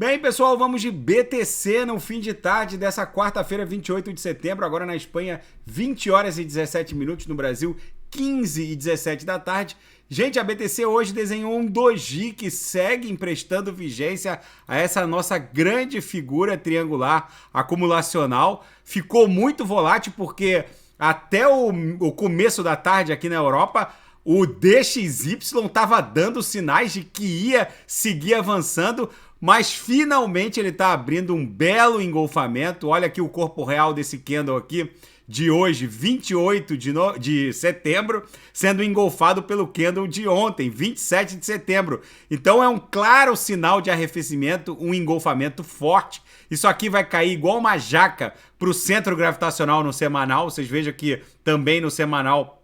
Bem, pessoal, vamos de BTC no fim de tarde dessa quarta-feira, 28 de setembro, agora na Espanha, 20 horas e 17 minutos, no Brasil, 15 e 17 da tarde. Gente, a BTC hoje desenhou um doji que segue emprestando vigência a essa nossa grande figura triangular acumulacional. Ficou muito volátil porque até o começo da tarde aqui na Europa, o DXY estava dando sinais de que ia seguir avançando, mas finalmente ele está abrindo um belo engolfamento. Olha aqui o corpo real desse candle aqui de hoje, 28 de setembro, sendo engolfado pelo candle de ontem, 27 de setembro. Então é um claro sinal de arrefecimento, um engolfamento forte. Isso aqui vai cair igual uma jaca para o centro gravitacional no semanal. Vocês vejam que também no semanal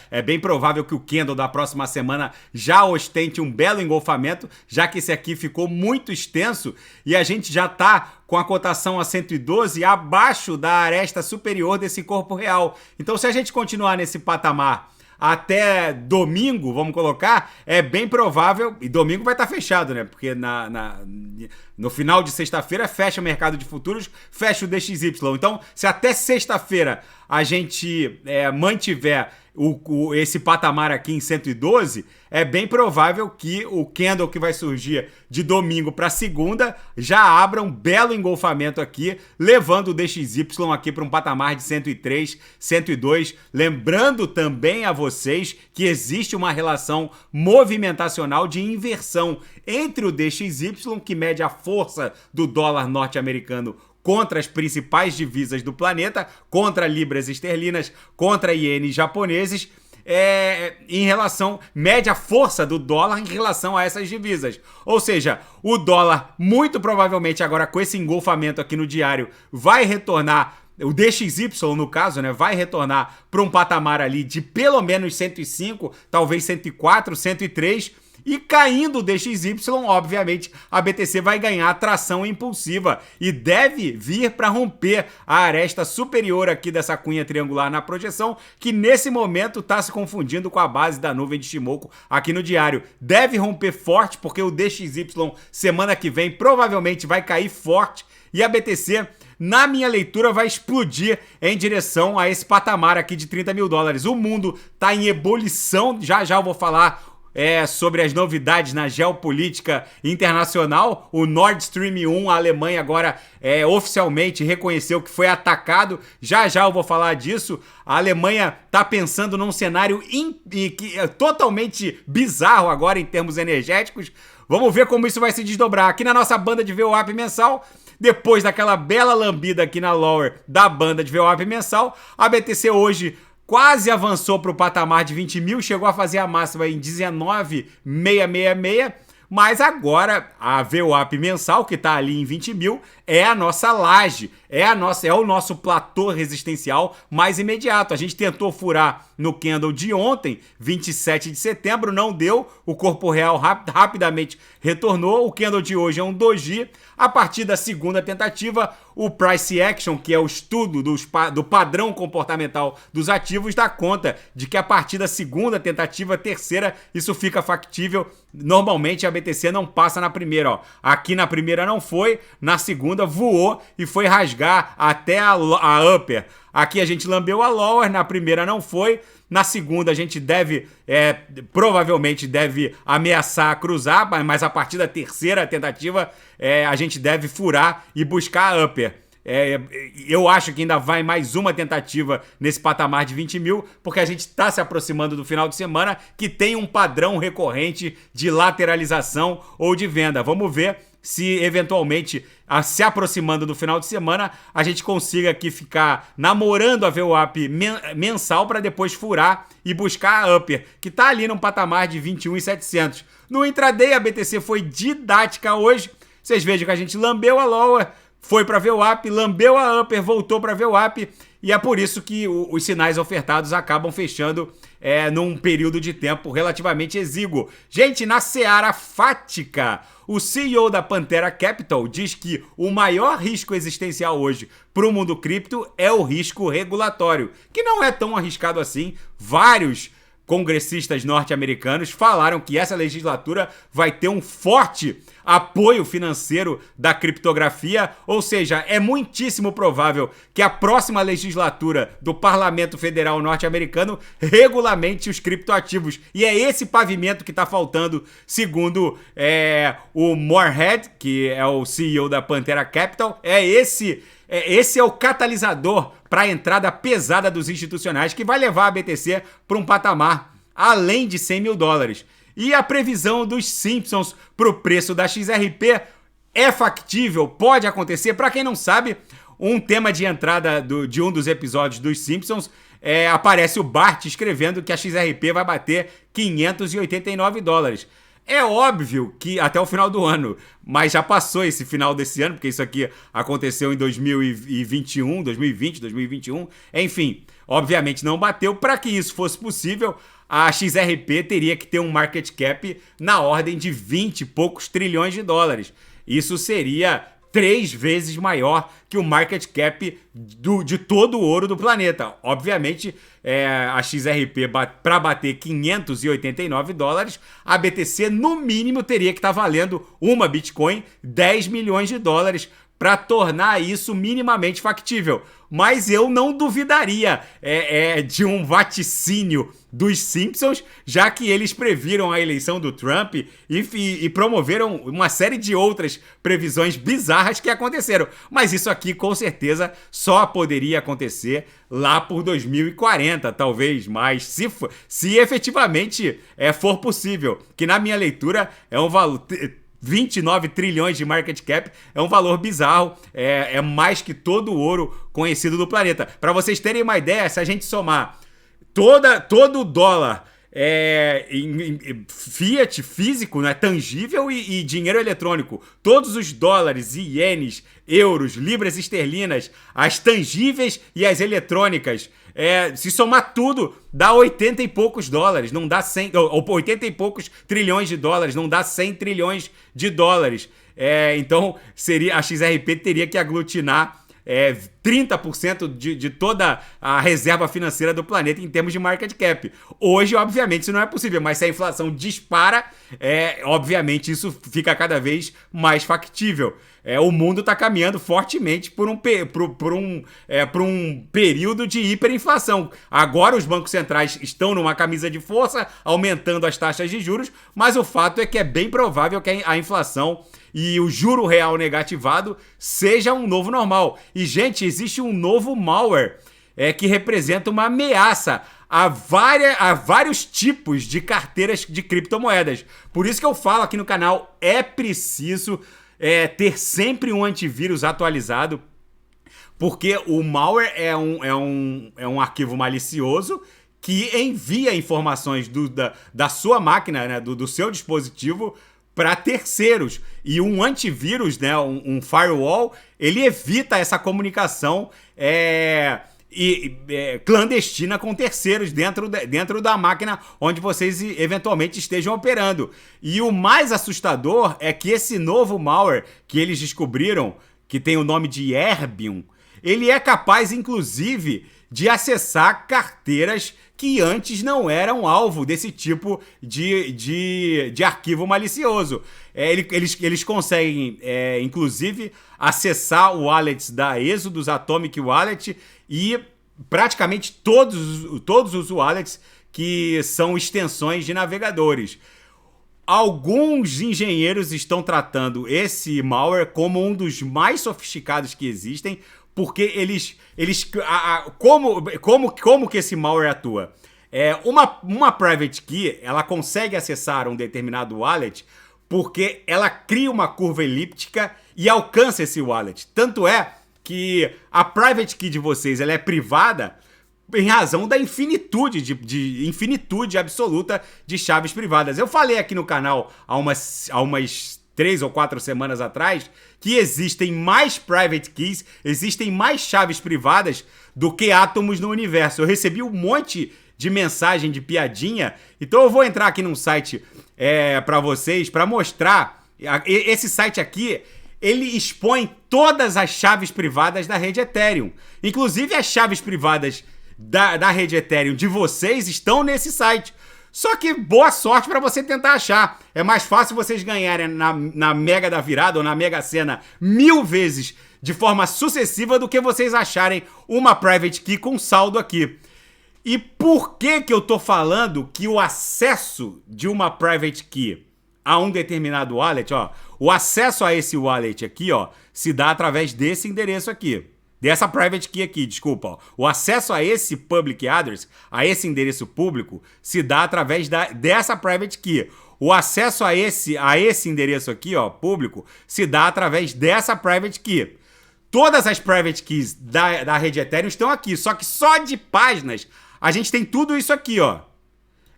é bem provável que o candle da próxima semana já ostente um belo engolfamento, já que esse aqui ficou muito extenso e a gente já está com a cotação a 112 abaixo da aresta superior desse corpo real. Então, se a gente continuar nesse patamar até domingo, vamos colocar, é bem provável, e domingo vai estar fechado, né? Porque no final de sexta-feira fecha o mercado de futuros, fecha o DXY. Então, se até sexta-feira a gente mantiver esse patamar aqui em 112, é bem provável que o candle que vai surgir de domingo para segunda já abra um belo engolfamento aqui, levando o DXY aqui para um patamar de 103, 102. Lembrando também a vocês que existe uma relação movimentacional de inversão entre o DXY, que mede a força do dólar norte-americano contra as principais divisas do planeta, contra libras esterlinas, contra ienes japoneses, mede a força do dólar em relação a essas divisas. Ou seja, o dólar, muito provavelmente agora com esse engolfamento aqui no diário, vai retornar, o DXY no caso, né, vai retornar para um patamar ali de pelo menos 105, talvez 104, 103, e caindo o DXY, obviamente, a BTC vai ganhar tração impulsiva e deve vir para romper a aresta superior aqui dessa cunha triangular na projeção, que nesse momento está se confundindo com a base da nuvem de Shimoku aqui no diário. Deve romper forte, porque o DXY semana que vem provavelmente vai cair forte e a BTC, na minha leitura, vai explodir em direção a esse patamar aqui de 30 mil dólares. O mundo está em ebulição, já eu vou falar sobre as novidades na geopolítica internacional. O Nord Stream 1, a Alemanha agora oficialmente reconheceu que foi atacado. Já eu vou falar disso. A Alemanha está pensando num cenário totalmente bizarro agora em termos energéticos. Vamos ver como isso vai se desdobrar. Aqui na nossa banda de VWAP mensal, depois daquela bela lambida aqui na lower da banda de VWAP mensal, a BTC hoje quase avançou para o patamar de 20 mil, chegou a fazer a máxima em 19.666, mas agora a VWAP mensal, que está ali em 20 mil, é a nossa laje, é o nosso platô resistencial mais imediato. A gente tentou furar no candle de ontem, 27 de setembro, não deu, o corpo real rapidamente retornou. O candle de hoje é um doji. A partir da segunda tentativa, o Price Action, que é o estudo do padrão comportamental dos ativos, dá conta de que a partir da segunda tentativa, terceira, isso fica factível. Normalmente a BTC não passa na primeira, ó. Aqui na primeira não foi, na segunda voou e foi rasgar até a upper. Aqui a gente lambeu a lower, na primeira não foi, na segunda a gente provavelmente deve ameaçar cruzar, mas a partir da terceira tentativa a gente deve furar e buscar a upper. Eu acho que ainda vai mais uma tentativa nesse patamar de 20 mil, porque a gente está se aproximando do final de semana que tem um padrão recorrente de lateralização ou de venda. Vamos ver se eventualmente, se aproximando do final de semana, a gente consiga aqui ficar namorando a VWAP mensal para depois furar e buscar a upper, que está ali num patamar de 21.700. No intraday, a BTC foi didática hoje. Vocês vejam que a gente lambeu a lower, foi para VWAP, lambeu a upper, voltou para VWAP, e é por isso que os sinais ofertados acabam fechando num período de tempo relativamente exíguo. Gente, na seara fática, o CEO da Pantera Capital diz que o maior risco existencial hoje para o mundo cripto é o risco regulatório, que não é tão arriscado assim. Vários congressistas norte-americanos falaram que essa legislatura vai ter um forte apoio financeiro da criptografia, ou seja, é muitíssimo provável que a próxima legislatura do Parlamento Federal norte-americano regulamente os criptoativos. E é esse pavimento que está faltando, segundo o Moorhead, que é o CEO da Pantera Capital. Esse é o catalisador para a entrada pesada dos institucionais que vai levar a BTC para um patamar além de 100 mil dólares. E a previsão dos Simpsons para o preço da XRP é factível, pode acontecer. Para quem não sabe, um tema de entrada de um dos episódios dos Simpsons aparece o Bart escrevendo que a XRP vai bater 589 dólares. É óbvio que até o final do ano, mas já passou esse final desse ano, porque isso aqui aconteceu em 2021, 2020, 2021, enfim, obviamente não bateu. Para que isso fosse possível, a XRP teria que ter um market cap na ordem de 20 e poucos trilhões de dólares. Isso seria 3 vezes maior que o market cap de todo o ouro do planeta. Obviamente, a XRP, para bater 589 dólares, a BTC, no mínimo, teria que estar valendo uma Bitcoin 10 milhões de dólares para tornar isso minimamente factível. Mas eu não duvidaria de um vaticínio dos Simpsons, já que eles previram a eleição do Trump e promoveram uma série de outras previsões bizarras que aconteceram. Mas isso aqui, com certeza, só poderia acontecer lá por 2040, talvez mais, se efetivamente for possível, que na minha leitura é um valor... 29 trilhões de market cap é um valor bizarro, é mais que todo o ouro conhecido do planeta. Para vocês terem uma ideia, se a gente somar todo o dólar em fiat físico, né, tangível e dinheiro eletrônico, todos os dólares, ienes, euros, libras esterlinas, as tangíveis e as eletrônicas, se somar tudo, dá 80 e poucos dólares, não dá 100, ou 80 e poucos trilhões de dólares, não dá 100 trilhões de dólares. Então, a XRP teria que aglutinar 30% de toda a reserva financeira do planeta em termos de market cap. Hoje, obviamente, isso não é possível, mas se a inflação dispara, obviamente isso fica cada vez mais factível. O mundo está caminhando fortemente por um período de hiperinflação. Agora os bancos centrais estão numa camisa de força, aumentando as taxas de juros, mas o fato é que é bem provável que a inflação e o juro real negativado seja um novo normal. E, gente, existe um novo malware que representa uma ameaça a vários tipos de carteiras de criptomoedas. Por isso que eu falo aqui no canal, é preciso ter sempre um antivírus atualizado, porque o malware é um arquivo malicioso que envia informações da sua máquina, né, do seu dispositivo, para terceiros. E um antivírus, né, um firewall, ele evita essa comunicação clandestina com terceiros dentro da máquina onde vocês eventualmente estejam operando. E o mais assustador é que esse novo malware que eles descobriram, que tem o nome de Erbium, ele é capaz, inclusive, de acessar carteiras que antes não eram alvo desse tipo de arquivo malicioso. Eles conseguem, inclusive, acessar o wallets da Exodus Atomic Wallet e praticamente todos os wallets que são extensões de navegadores. Alguns engenheiros estão tratando esse malware como um dos mais sofisticados que existem, porque como que esse malware atua? Uma private key, ela consegue acessar um determinado wallet porque ela cria uma curva elíptica e alcança esse wallet. Tanto é que a private key de vocês ela é privada em razão da infinitude absoluta de chaves privadas. Eu falei aqui no canal há umas 3 ou 4 semanas atrás que existem mais private keys, existem mais chaves privadas do que átomos no universo. Eu recebi um monte de mensagem de piadinha, então eu vou entrar aqui num site para vocês, para mostrar. Esse site aqui, ele expõe todas as chaves privadas da rede Ethereum. Inclusive as chaves privadas da rede Ethereum de vocês estão nesse site. Só que boa sorte para você tentar achar. É mais fácil vocês ganharem na Mega da Virada ou na Mega Sena 1000 vezes de forma sucessiva do que vocês acharem uma private key com saldo aqui. E por que eu tô falando que o acesso de uma private key a um determinado wallet, ó, o acesso a esse wallet aqui, ó, se dá através desse endereço aqui. Dessa private key aqui, desculpa. Ó. O acesso a esse public address, a esse endereço público, se dá através dessa private key. O acesso a esse endereço aqui, ó, público, se dá através dessa private key. Todas as private keys da rede Ethereum estão aqui, só que só de páginas a gente tem tudo isso aqui, ó.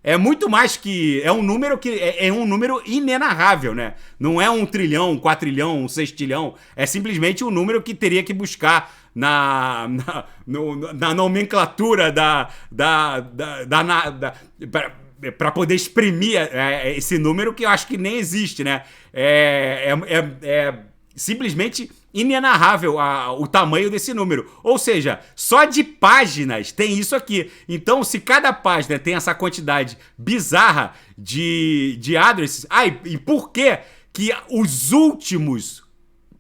É muito mais que... É um número que é um número inenarrável, né? Não é 1 trilhão, 4 trilhão, 1 sextilhão. É simplesmente um número que teria que buscar na nomenclatura para poder exprimir esse número que eu acho que nem existe, né? É simplesmente inenarrável o tamanho desse número. Ou seja, só de páginas tem isso aqui. Então, se cada página tem essa quantidade bizarra de addresses... e por que os últimos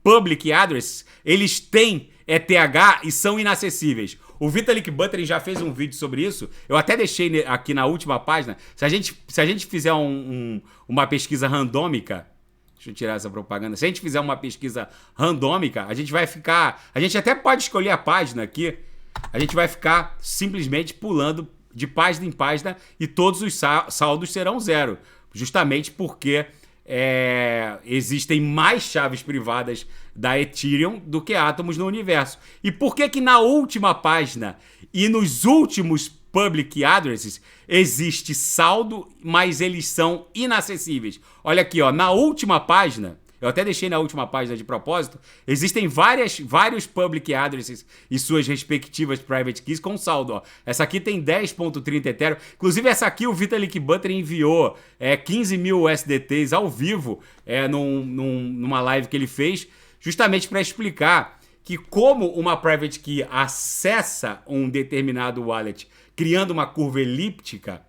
public addresses, eles têm ETH e são inacessíveis? O Vitalik Buterin já fez um vídeo sobre isso. Eu até deixei aqui na última página. Se a gente fizer uma pesquisa randômica... Deixa eu tirar essa propaganda. Se a gente fizer uma pesquisa randômica, a gente vai ficar... A gente até pode escolher a página aqui. A gente vai ficar simplesmente pulando de página em página e todos os saldos serão zero. Justamente porque existem mais chaves privadas da Ethereum do que átomos no universo. E por que na última página e nos últimos public addresses existe saldo, mas eles são inacessíveis? Olha aqui, ó, na última página, eu até deixei na última página de propósito, existem vários public addresses e suas respectivas private keys com saldo, ó. Essa aqui tem 10.30 Ethereum. Inclusive essa aqui o Vitalik Buterin enviou 15 mil USDTs ao vivo numa live que ele fez, justamente para explicar que como uma private key acessa um determinado wallet criando uma curva elíptica,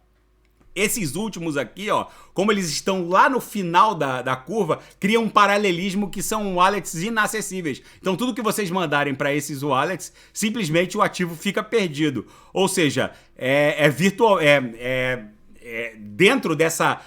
esses últimos aqui, ó, como eles estão lá no final da curva, criam um paralelismo que são wallets inacessíveis. Então tudo que vocês mandarem para esses wallets, simplesmente o ativo fica perdido. Ou seja, virtual, dentro dessa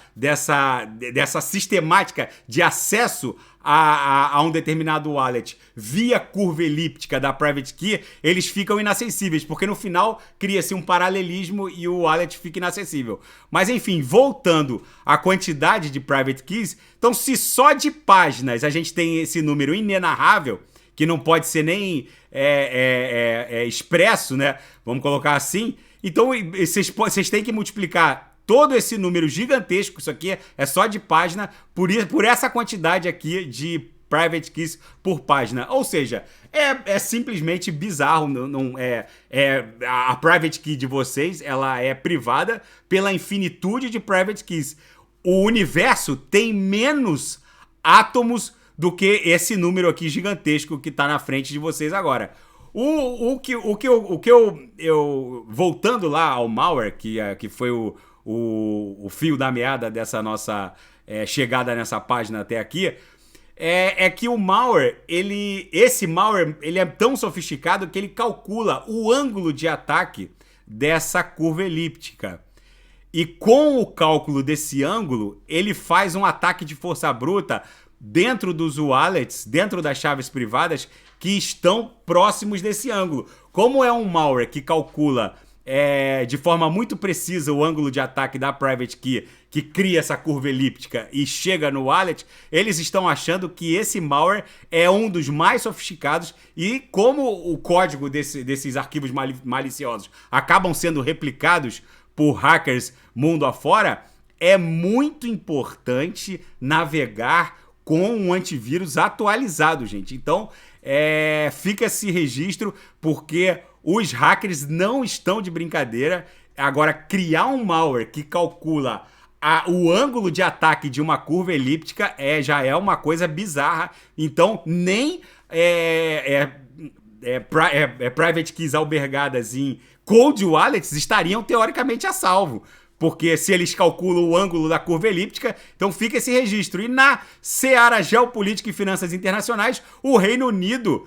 sistemática de acesso a um determinado wallet via curva elíptica da private key, eles ficam inacessíveis, porque no final cria-se um paralelismo e o wallet fica inacessível. Mas enfim, voltando à quantidade de private keys, então se só de páginas a gente tem esse número inenarrável, que não pode ser nem expresso, né? Vamos colocar assim. Então vocês têm que multiplicar todo esse número gigantesco, isso aqui é só de página, por essa quantidade aqui de private keys por página. Ou seja, é simplesmente bizarro. A private key de vocês, ela é privada pela infinitude de private keys. O universo tem menos átomos do que esse número aqui gigantesco que está na frente de vocês agora. Voltando lá ao malware, que foi o fio da meada dessa nossa chegada nessa página até aqui, é que o malware, esse malware, ele é tão sofisticado que ele calcula o ângulo de ataque dessa curva elíptica. E com o cálculo desse ângulo, ele faz um ataque de força bruta dentro dos wallets, dentro das chaves privadas que estão próximos desse ângulo. Como é um malware que calcula de forma muito precisa o ângulo de ataque da private key, que cria essa curva elíptica e chega no wallet, eles estão achando que esse malware é um dos mais sofisticados, e como o código desses arquivos maliciosos acabam sendo replicados por hackers mundo afora, é muito importante navegar com um antivírus atualizado, gente. Então, fica esse registro, porque os hackers não estão de brincadeira. Agora, criar um malware que calcula o ângulo de ataque de uma curva elíptica já é uma coisa bizarra. Então, nem private keys albergadas em cold wallets estariam teoricamente a salvo. porque se eles calculam o ângulo da curva elíptica, então fica esse registro. E na seara geopolítica e finanças internacionais, o Reino Unido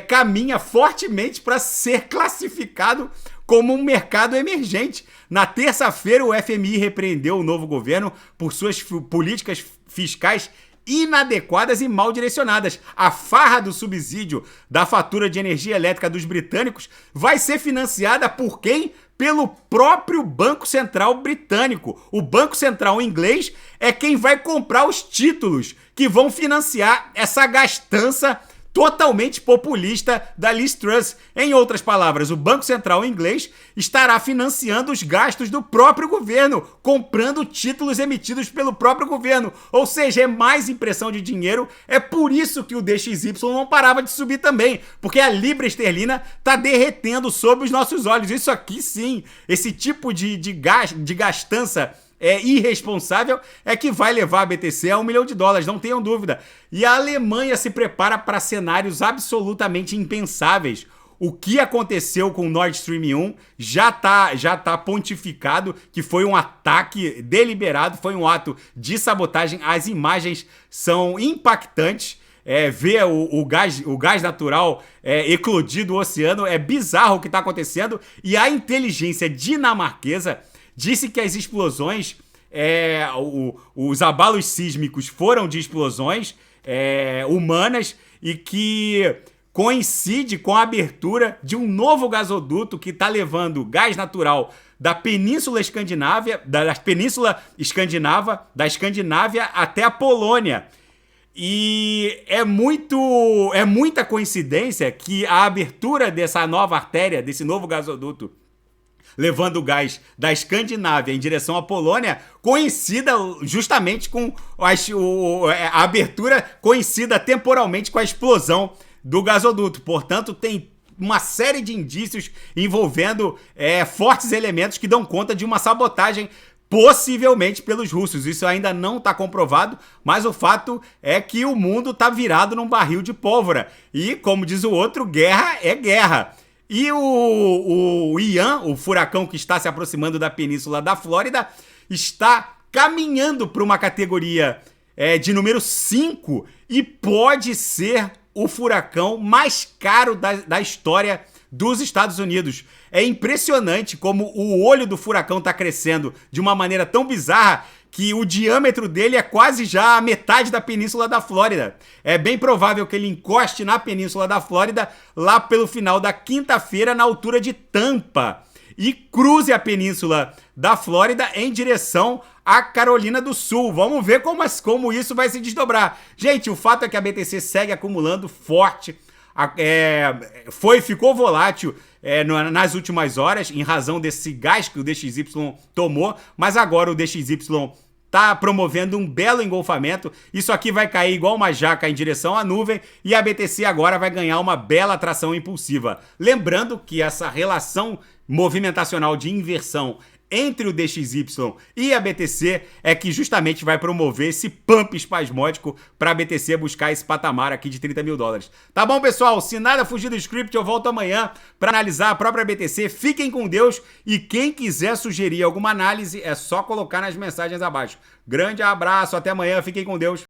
caminha fortemente para ser classificado como um mercado emergente. Na terça-feira, o FMI repreendeu o novo governo por suas políticas fiscais inadequadas e mal direcionadas. A farra do subsídio da fatura de energia elétrica dos britânicos vai ser financiada por quem? Pelo próprio Banco Central britânico. O Banco Central inglês é quem vai comprar os títulos que vão financiar essa gastança totalmente populista da Liz Truss. Em outras palavras, o Banco Central inglês estará financiando os gastos do próprio governo, comprando títulos emitidos pelo próprio governo. Ou seja, é mais impressão de dinheiro. É por isso que o DXY não parava de subir também, porque a libra esterlina está derretendo sob os nossos olhos. Isso aqui sim, esse tipo de gastança irresponsável é que vai levar a BTC a $1 milhão, não tenham dúvida. E a Alemanha se prepara para cenários absolutamente impensáveis. O que aconteceu com o Nord Stream 1 já tá pontificado que foi um ataque deliberado, foi um ato de sabotagem. As imagens são impactantes. Ver o gás natural eclodir do oceano é bizarro o que está acontecendo. E a inteligência dinamarquesa disse que as explosões, os abalos sísmicos foram de explosões humanas e que coincide com a abertura de um novo gasoduto que está levando gás natural da Península Escandinava, da Escandinávia até a Polônia. E é muita coincidência que a abertura dessa nova artéria, desse novo gasoduto, levando o gás da Escandinávia em direção à Polônia, coincida justamente com a abertura, coincida temporalmente com a explosão do gasoduto. Portanto, tem uma série de indícios envolvendo fortes elementos que dão conta de uma sabotagem possivelmente pelos russos. Isso ainda não está comprovado, mas o fato é que o mundo está virado num barril de pólvora. E, como diz o outro, guerra é guerra. E o Ian, o furacão que está se aproximando da península da Flórida, está caminhando para uma categoria de número 5 e pode ser o furacão mais caro da história dos Estados Unidos. É impressionante como o olho do furacão está crescendo de uma maneira tão bizarra que o diâmetro dele é quase já a metade da Península da Flórida. É bem provável que ele encoste na Península da Flórida lá pelo final da quinta-feira, na altura de Tampa, e cruze a Península da Flórida em direção à Carolina do Sul. Vamos ver como isso vai se desdobrar. Gente, o fato é que a BTC segue acumulando forte. Ficou volátil nas últimas horas em razão desse gás que o DXY tomou, mas agora o DXY está promovendo um belo engolfamento. Isso aqui vai cair igual uma jaca em direção à nuvem e a BTC agora vai ganhar uma bela tração impulsiva. Lembrando que essa relação movimentacional de inversão entre o DXY e a BTC é que justamente vai promover esse pump espasmódico para a BTC buscar esse patamar aqui de $30 mil. Tá bom, pessoal? Se nada fugir do script, eu volto amanhã para analisar a própria BTC. Fiquem com Deus e quem quiser sugerir alguma análise é só colocar nas mensagens abaixo. Grande abraço, até amanhã, fiquem com Deus.